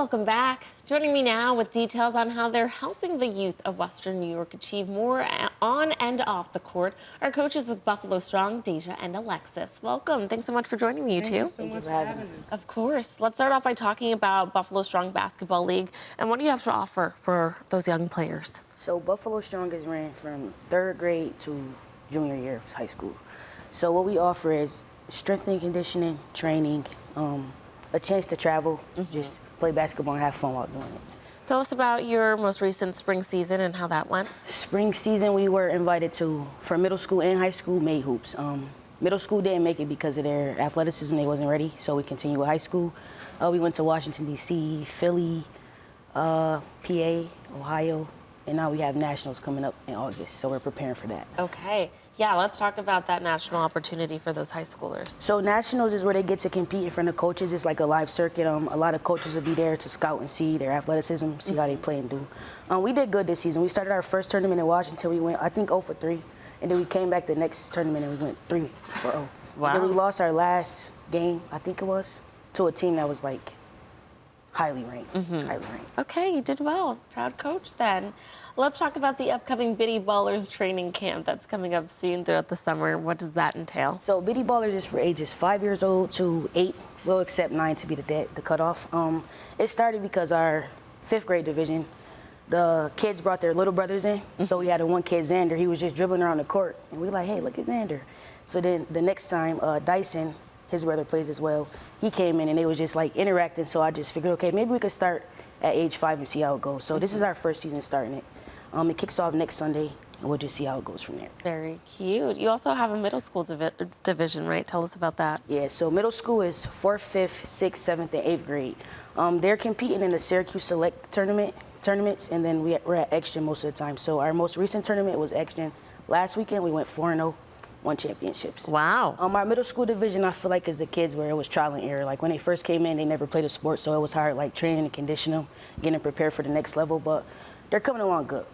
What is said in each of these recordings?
welcome back. Joining me now with details on how they're helping the youth of Western New York achieve more on and off the court are coaches with Buffalo Strong, Deja and Alexis. Welcome. Thanks so much for joining me, you two. Thank you so much for having us. Of course. Let's start off by talking about Buffalo Strong Basketball League and what do you have to offer for those young players? So Buffalo Strong is ran from 3rd grade to junior year of high school. So what we offer is strength and conditioning, training, a chance to travel, just play basketball and have fun while doing it. Tell us about your most recent spring season and how that went. Spring season, we were invited to, for middle school and high school, made hoops. Middle school didn't make it because of their athleticism. They wasn't ready, so we continued with high school. We went to Washington, D.C., Philly, PA, Ohio, and now we have nationals coming up in August, so we're preparing for that. Okay. Yeah, let's talk about that national opportunity for those high schoolers. So nationals is where they get to compete in front of coaches. It's like a live circuit. A lot of coaches will be there to scout and see their athleticism, see how they play and do. We did good this season. We started our first tournament in Washington. We went, I think, 0 for 3. And then we came back the next tournament and we went 3 for 0. Wow. And then we lost our last game, I think it was, to a team that was like highly ranked. Highly ranked. Okay, you did well. Proud coach then. Let's talk about the upcoming Biddy Ballers training camp that's coming up soon throughout the summer. What does that entail? So Biddy Ballers is for ages 5 years old to 8. We'll accept 9 to be the cutoff. It started because our 5th grade division, the kids brought their little brothers in. So we had one kid, Xander, he was just dribbling around the court. And we like, hey, look at Xander. So then the next time, Dyson, his brother plays as well, he came in and they was just like interacting. So I just figured, okay, maybe we could start at age 5 and see how it goes. So this is our first season starting it. It kicks off next Sunday, and we'll just see how it goes from there. Very cute. You also have a middle school division, right? Tell us about that. Yeah, so middle school is 4th, 5th, 6th, 7th, and 8th grade. They're competing in the Syracuse Select tournaments, and then we're at Exton most of the time. So our most recent tournament was Exton. Last weekend, we went 4-0, won championships. Wow. Our middle school division, I feel like, is the kids where it was trial and error. Like when they first came in, they never played a sport, so it was hard, like training and conditioning them, getting them prepared for the next level. But they're coming along good.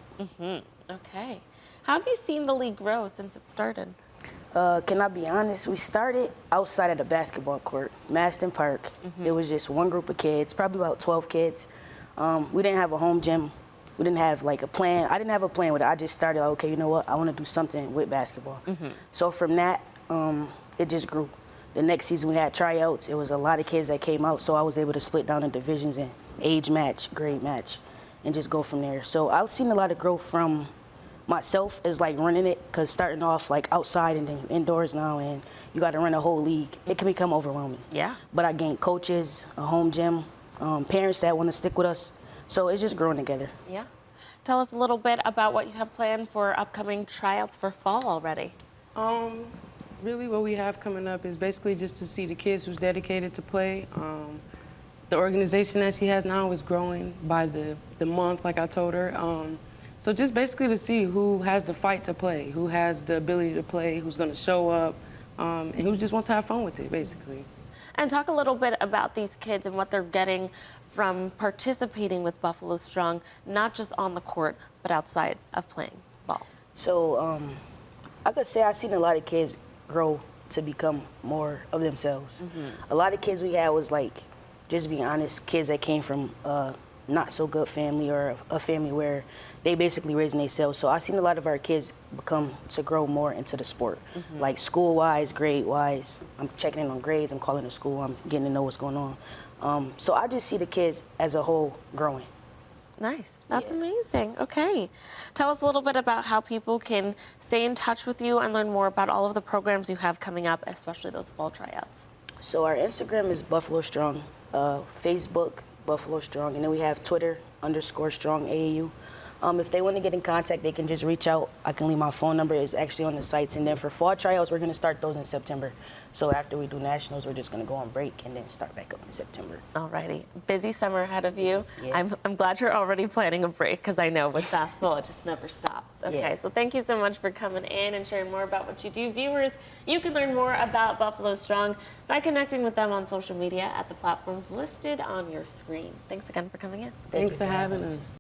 Okay. How have you seen the league grow since it started? Can I be honest? We started outside of the basketball court, Maston Park. It was just one group of kids, probably about 12 kids. We didn't have a home gym. We didn't have like a plan. I didn't have a plan with it. I just started like, okay, you know what? I want to do something with basketball. So from that, it just grew. The next season we had tryouts. It was a lot of kids that came out, so I was able to split down the divisions and age match, grade match, and just go from there. So I've seen a lot of growth from myself as like running it, because starting off like outside and then indoors now, and you got to run a whole league, it can become overwhelming. Yeah. But I gained coaches, a home gym, parents that want to stick with us. So it's just growing together. Yeah. Tell us a little bit about what you have planned for upcoming tryouts for fall already. Really what we have coming up is basically just to see the kids who's dedicated to play. The organization that she has now is growing by the month, like I told her. So just basically to see who has the fight to play, who has the ability to play, who's going to show up, and who just wants to have fun with it, basically. And talk a little bit about these kids and what they're getting from participating with Buffalo Strong, not just on the court, but outside of playing ball. So I could say I've seen a lot of kids grow to become more of themselves. A lot of kids we had was like, just being honest, kids that came from not so good family or a family where they basically raising themselves. So I've seen a lot of our kids become to grow more into the sport, like school-wise, grade-wise. I'm checking in on grades, I'm calling the school, I'm getting to know what's going on. So I just see the kids as a whole growing. Nice. That's amazing. Okay. Tell us a little bit about how people can stay in touch with you and learn more about all of the programs you have coming up, especially those fall tryouts. So our Instagram is Buffalo Strong, Facebook, Buffalo Strong, and then we have Twitter, _Strong AAU. If they want to get in contact, they can just reach out. I can leave my phone number. It's actually on the sites. And then for fall tryouts, we're going to start those in September. So after we do nationals, we're just going to go on break and then start back up in September. Alrighty. Busy summer ahead of you. Yeah. I'm glad you're already planning a break, because I know with basketball, it just never stops. Okay, Yeah. so thank you so much for coming in and sharing more about what you do. Viewers, you can learn more about Buffalo Strong by connecting with them on social media at the platforms listed on your screen. Thanks again for coming in. Thanks for having us.